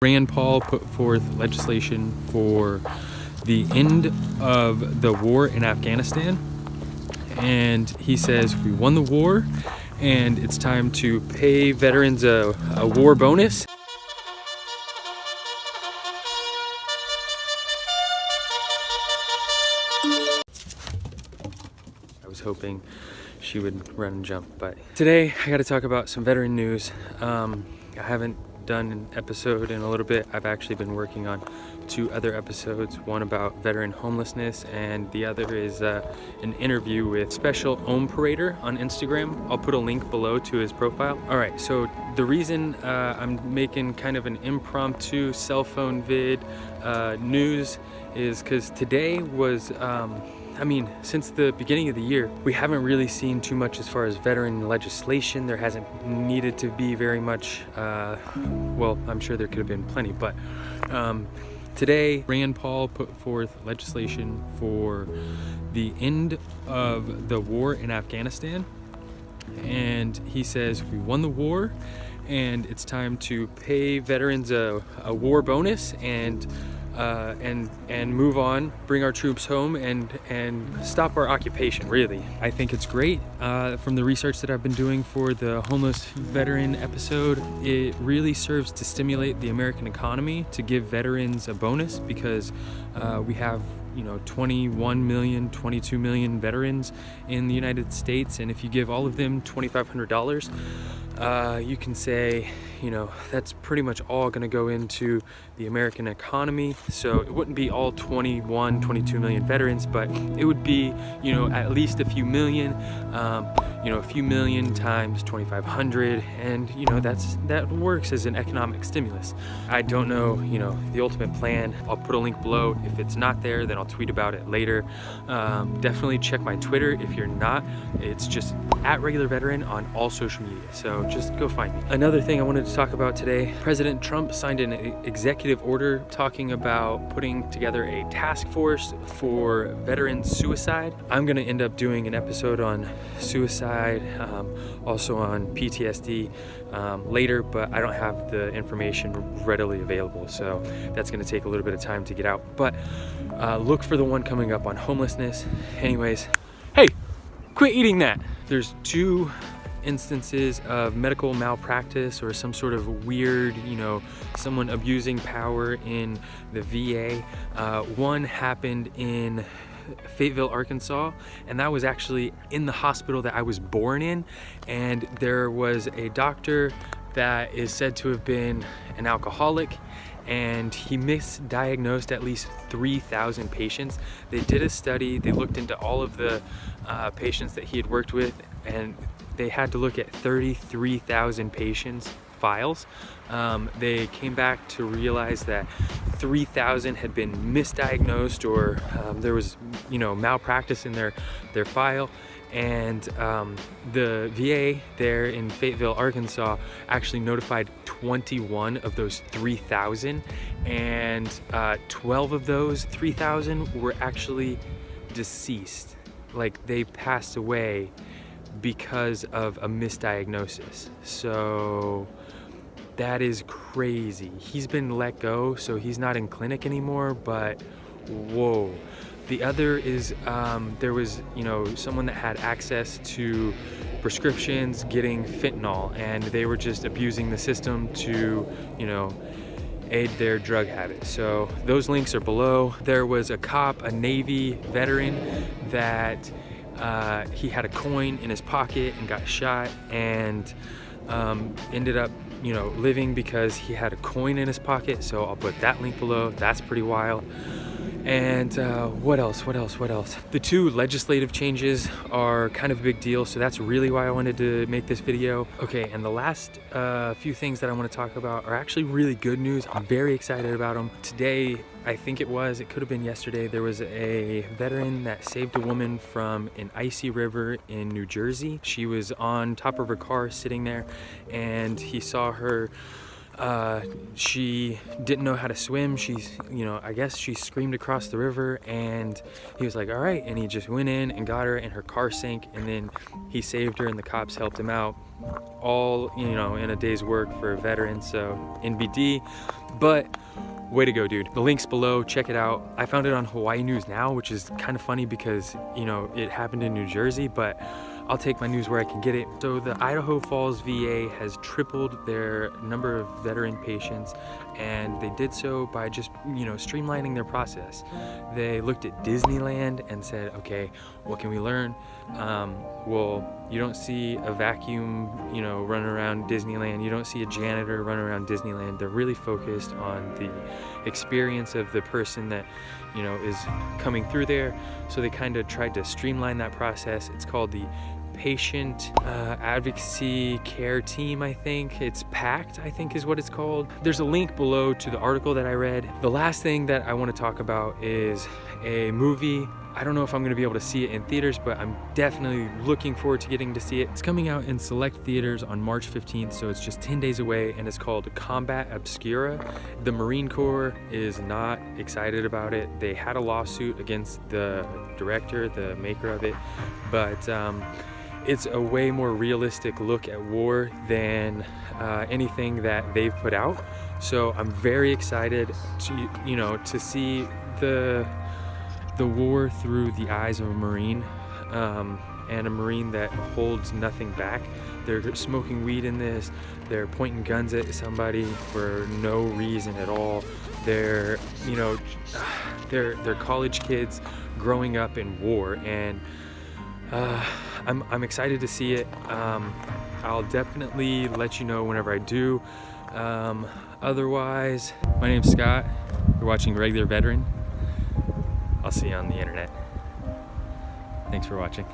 Rand Paul put forth legislation for the end of the war in Afghanistan, and he says we won the war and it's time to pay veterans a war bonus. I was hoping she would run and jump, but today I got to talk about some veteran news. I haven't done an episode in a little bit. I've actually been working on 2 other episodes, one about veteran homelessness and the other is an interview with Special Operator on Instagram. I'll put a link below to his profile. All right, so the reason I'm making kind of an impromptu cell phone vid news is because today was since the beginning of the year, we haven't really seen too much as far as veteran legislation. There hasn't needed to be very much, well, I'm sure there could have been plenty, but today, Rand Paul put forth legislation for the end of the war in Afghanistan. And he says we won the war and it's time to pay veterans a war bonus and move on, bring our troops home and stop our occupation, really. I think it's great. From the research that I've been doing for the homeless veteran episode, it really serves to stimulate the American economy, to give veterans a bonus, because we have 21 million, 22 million veterans in the United States, and if you give all of them $2,500, you can say, that's pretty much all going to go into the American economy. So it wouldn't be all 21, 22 million veterans, but it would be, at least a few million, a few million times 2,500, and that works as an economic stimulus. I don't know, the ultimate plan. I'll put a link below. If it's not there, then I'll tweet about it later. Definitely check my Twitter if you're not. It's just @regularveteran on all social media, so just go find me. Another thing I wanted to talk about today, President Trump signed an executive order talking about putting together a task force for veteran suicide. I'm gonna end up doing an episode on suicide, also on PTSD later, but I don't have the information readily available, so that's gonna take a little bit of time to get out. But look for the one coming up on homelessness. Anyways, hey, quit eating that. There's 2 instances of medical malpractice or some sort of weird, someone abusing power in the VA. One happened in Fayetteville, Arkansas, and that was actually in the hospital that I was born in, and there was a doctor that is said to have been an alcoholic, and he misdiagnosed at least 3,000 patients. They did a study, they looked into all of the patients that he had worked with, and they had to look at 33,000 patients' files. They came back to realize that 3,000 had been misdiagnosed, or there was malpractice in their file, and the VA there in Fayetteville, Arkansas actually notified 21 of those 3,000, and 12 of those 3,000 were actually deceased. Like, they passed away because of a misdiagnosis. So that is crazy. He's been let go, so he's not in clinic anymore, but whoa. The other is there was someone that had access to prescriptions getting fentanyl, and they were just abusing the system to aid their drug habit. So those links are below. There was a cop, a Navy veteran, that he had a coin in his pocket and got shot, and ended up living because he had a coin in his pocket. So I'll put that link below. That's pretty wild. And what else? The 2 legislative changes are kind of a big deal, so that's really why I wanted to make this video. Okay, and the last few things that I want to talk about are actually really good news. I'm very excited about them. Today, I think it could have been yesterday, there was a veteran that saved a woman from an icy river in New Jersey. She was on top of her car sitting there, and he saw her She didn't know how to swim. I guess she screamed across the river, and he was like, all right. And he just went in and got her, and her car sank, and then he saved her and the cops helped him out. All, in a day's work for a veteran, so NBD. But way to go, dude. The link's below, check it out. I found it on Hawaii News Now, which is kind of funny because, it happened in New Jersey, but I'll take my news where I can get it. So the Idaho Falls VA has tripled their number of veteran patients, and they did so by just, streamlining their process. They looked at Disneyland and said, okay, what can we learn? Well, you don't see a vacuum, running around Disneyland. You don't see a janitor running around Disneyland. They're really focused on the experience of the person that, is coming through there. So they kind of tried to streamline that process. It's called the Patient Advocacy Care Team, I think. It's PACT, I think is what it's called. There's a link below to the article that I read. The last thing that I want to talk about is a movie. I don't know if I'm going to be able to see it in theaters, but I'm definitely looking forward to getting to see it. It's coming out in select theaters on March 15th, so it's just 10 days away, and it's called Combat Obscura. The Marine Corps is not excited about it. They had a lawsuit against the director, the maker of it, but it's a way more realistic look at war than anything that they've put out. So I'm very excited to see the war through the eyes of a Marine, and a Marine that holds nothing back. They're smoking weed in this. They're pointing guns at somebody for no reason at all. They're college kids growing up in war, and I'm excited to see it. I'll definitely let you know whenever I do. Otherwise, my name's Scott. You're watching Regular Veteran. I'll see you on the internet. Thanks for watching.